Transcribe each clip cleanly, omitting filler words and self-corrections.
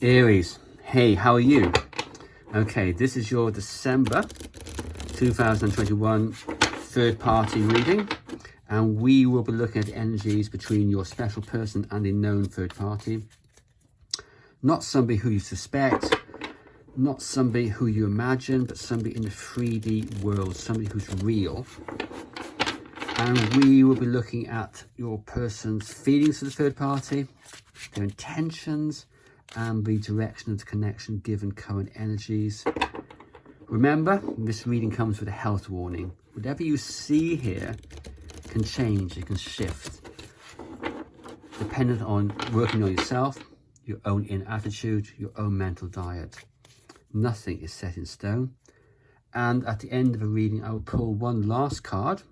Aries, hey, how are you? Okay, this is your December 2021 third party reading, and we will be looking at energies between your special person and a known third party. Not somebody who you suspect, not somebody who you imagine, but somebody in the 3D world, somebody who's real. And we will be looking at your person's feelings to the third party, their intentions, and the direction of the connection given current energies. Remember, this reading comes with a health warning. Whatever you see here can change, it can shift, dependent on working on yourself, your own inner attitude, your own mental diet. Nothing is set in stone. And at the end of the reading, I will pull one last card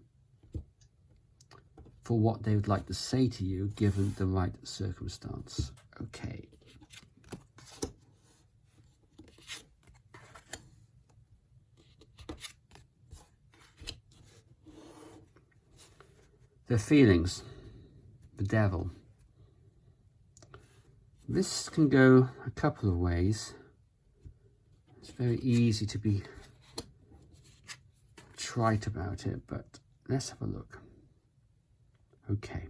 for what they would like to say to you given the right circumstance. Okay. Their feelings, the devil. This can go a couple of ways. It's very easy to be trite about it, but let's have a look. Okay.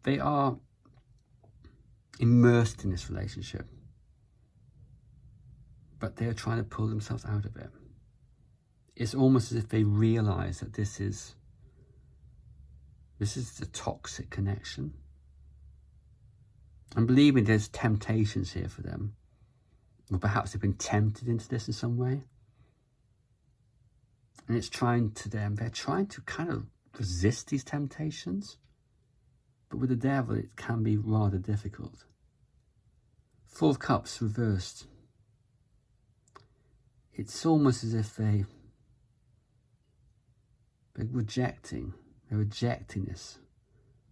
They are immersed in this relationship, but they're trying to pull themselves out of it. It's almost as if they realize that this is the toxic connection. And believe me, there's temptations here for them. Or perhaps they've been tempted into this in some way. And it's trying to them, they're trying to kind of resist these temptations. But with the devil, it can be rather difficult. Four of Cups reversed. It's almost as if they're rejecting this,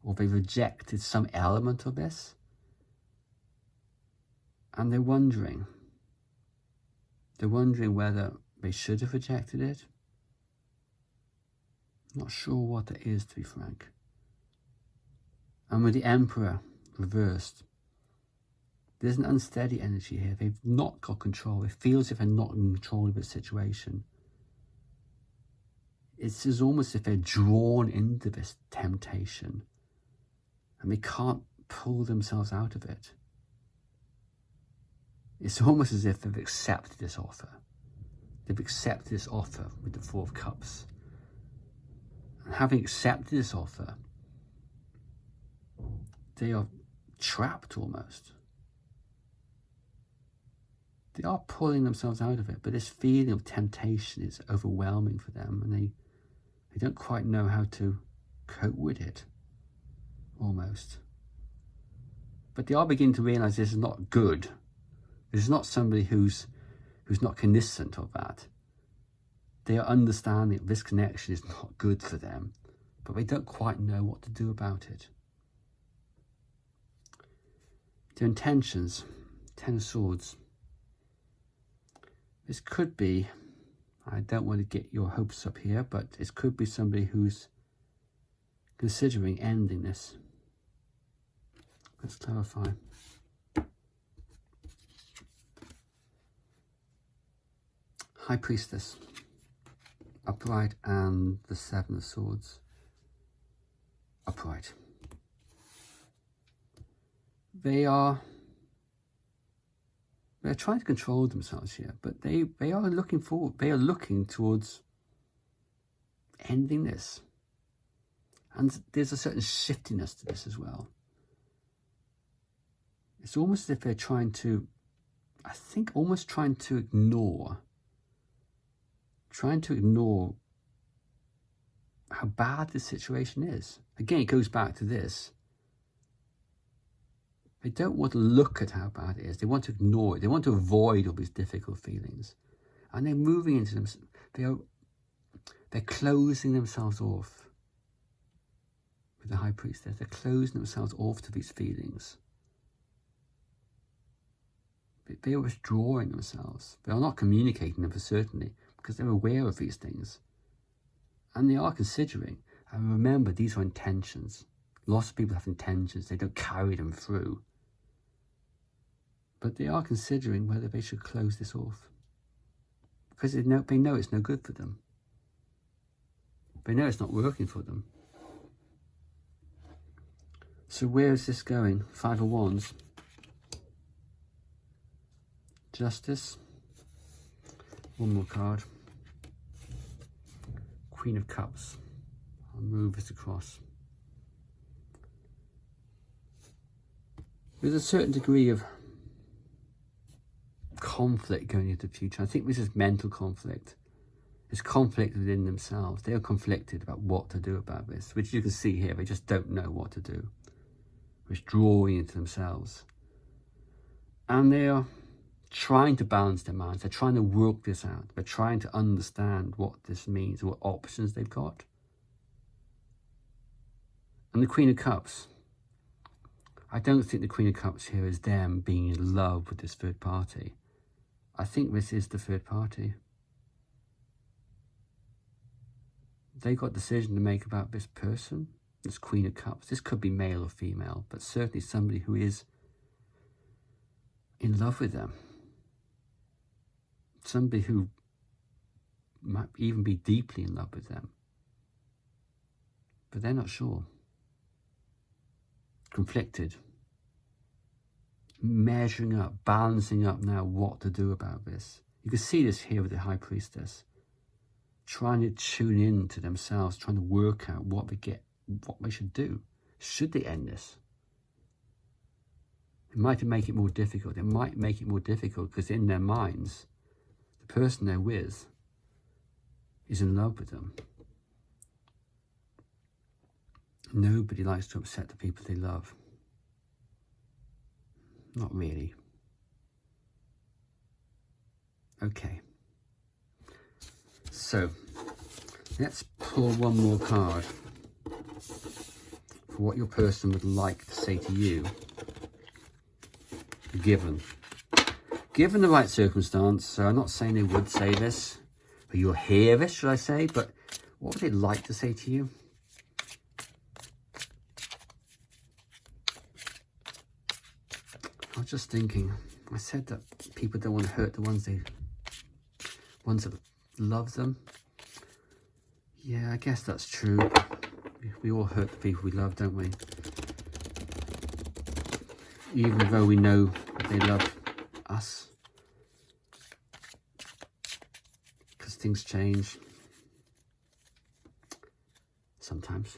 or they rejected some element of this, and they're wondering whether they should have rejected it. Not sure what it is, to be frank. And with the Emperor reversed, there's an unsteady energy here. They've not got control. It feels as if they're not in control of the situation. It's almost as if they're drawn into this temptation and they can't pull themselves out of it. It's almost as if they've accepted this offer. They've accepted this offer with the Four of Cups. And having accepted this offer, they are trapped almost. They are pulling themselves out of it, but this feeling of temptation is overwhelming for them, and they don't quite know how to cope with it, almost. But they are beginning to realize this is not good. This is not somebody who's not cognizant of that. They are understanding that this connection is not good for them, but they don't quite know what to do about it. Their intentions, Ten of Swords. This could be, I don't want to get your hopes up here, but it could be somebody who's considering ending this. Let's clarify. High Priestess, upright, and the Seven of Swords, upright. They're trying to control themselves here, but they are looking forward. They are looking towards ending this. And there's a certain shiftiness to this as well. It's almost as if they're trying to, I think, almost trying to ignore how bad this situation is. Again, it goes back to this. They don't want to look at how bad it is. They want to ignore it. They want to avoid all these difficult feelings. And they're moving into them. They're closing themselves off with the High Priestess. They're closing themselves off to these feelings. They are withdrawing themselves. They are not communicating them for certainly, because they're aware of these things. And they are considering. And remember, these are intentions. Lots of people have intentions. They don't carry them through. But they are considering whether they should close this off. Because they know it's no good for them. They know it's not working for them. So where is this going? 5 of Wands. Justice. One more card. Queen of Cups. I'll move this across. There's a certain degree of conflict going into the future. I think this is mental conflict. It's conflict within themselves. They are conflicted about what to do about this, which you can see here. They just don't know what to do. It's drawing into themselves. And they are trying to balance their minds. They're trying to work this out. They're trying to understand what this means, what options they've got. And the Queen of Cups. I don't think the Queen of Cups here is them being in love with this third party. I think this is the third party. They've got a decision to make about this person, this Queen of Cups. This could be male or female, but certainly somebody who is in love with them. Somebody who might even be deeply in love with them. But they're not sure. Conflicted. Measuring up, balancing up now what to do about this. You can see this here with the High Priestess. Trying to tune in to themselves, trying to work out what they should do. Should they end this? It might make it more difficult. It might make it more difficult because in their minds, the person they're with is in love with them. Nobody likes to upset the people they love. Not really. Okay. So, let's pull one more card for what your person would like to say to you, given the right circumstance. So I'm not saying they would say this, but you'll hear this, should I say, but what would they like to say to you? I was just thinking, I said that people don't want to hurt the ones that love them. Yeah, I guess that's true. We all hurt the people we love, don't we? Even though we know they love us. Because things change. Sometimes.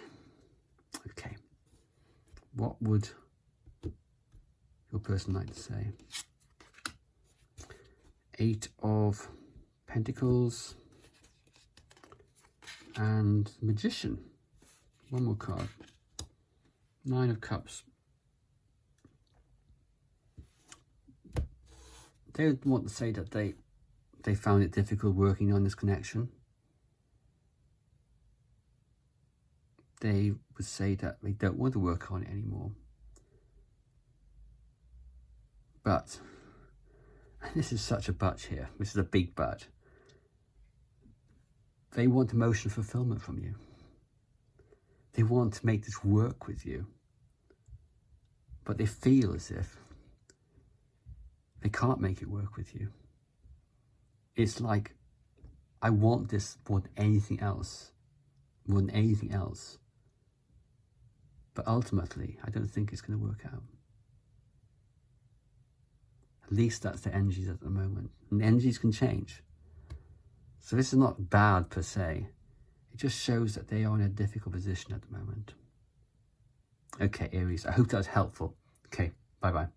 Okay. What would your person like to say? 8 of Pentacles and Magician. One more card. 9 of Cups. They would want to say that they found it difficult working on this connection. They would say that they don't want to work on it anymore. But, and this is such a but here, this is a big but, they want emotional fulfillment from you. They want to make this work with you. But they feel as if they can't make it work with you. It's like, I want this more than anything else. More than anything else. But ultimately, I don't think it's going to work out. At least that's the energies at the moment. And the energies can change. So this is not bad per se. It just shows that they are in a difficult position at the moment. Okay, Aries, I hope that's helpful. Okay, bye-bye.